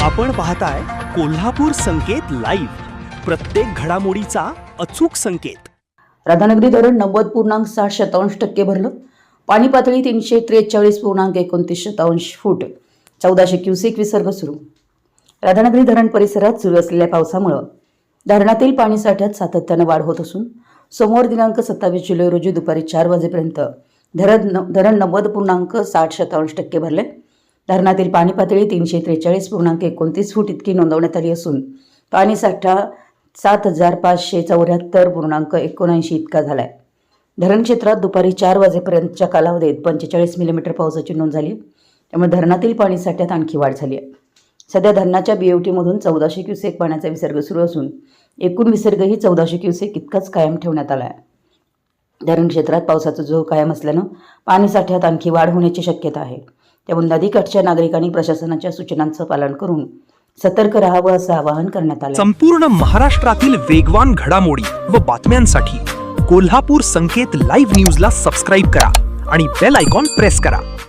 आपण पाहताय कोल्हापूर संकेत लाईव्ह, प्रत्येक घडामोडीचा अचूक संकेत. राधानगरी धरण 90.60% भरलं. पाणी पातळी 343.29 फूट, 1400 क्युसेक विसर्ग सुरू. राधानगरी धरण परिसरात सुरू असलेल्या पावसामुळे धरणातील पाणी साठ्यात सातत्यानं वाढ होत असून सोमवार दिनांक 27 जुलै रोजी दुपारी 4 वाजेपर्यंत धरण 90.60% भरले. धरणातील पाणी पातळी 343.29 फूट इतकी नोंदवण्यात आली असून पाणी साठा 7574.79 इतका झालाय. धरण क्षेत्रात दुपारी 4 वाजेपर्यंतच्या कालावधीत 45 मिलीमीटर पावसाची नोंद झाली. त्यामुळे धरणातील पाणी साठ्यात आणखी वाढ झाली आहे. सध्या धरणाच्या बीओटीमधून 1400 क्युसेक पाण्याचा विसर्ग सुरू असून एकूण विसर्गही 1400 क्युसेक इतकाच कायम ठेवण्यात आला आहे. धरण क्षेत्रात पावसाचा जोर कायम असल्यानं पाणी साठ्यात आणखी वाढ होण्याची शक्यता आहे. त्यामुळे नदीकाठच्या नागरिकांनी प्रशासनाच्या सूचनांचं पालन करून सतर्क राहावं असं आवाहन करण्यात आलं. संपूर्ण महाराष्ट्रातील वेगवान घडामोडी व बातम्यांसाठी कोल्हापूर संकेत लाईव्ह न्यूजला सबस्क्राईब करा आणि बेल आयकॉन प्रेस करा.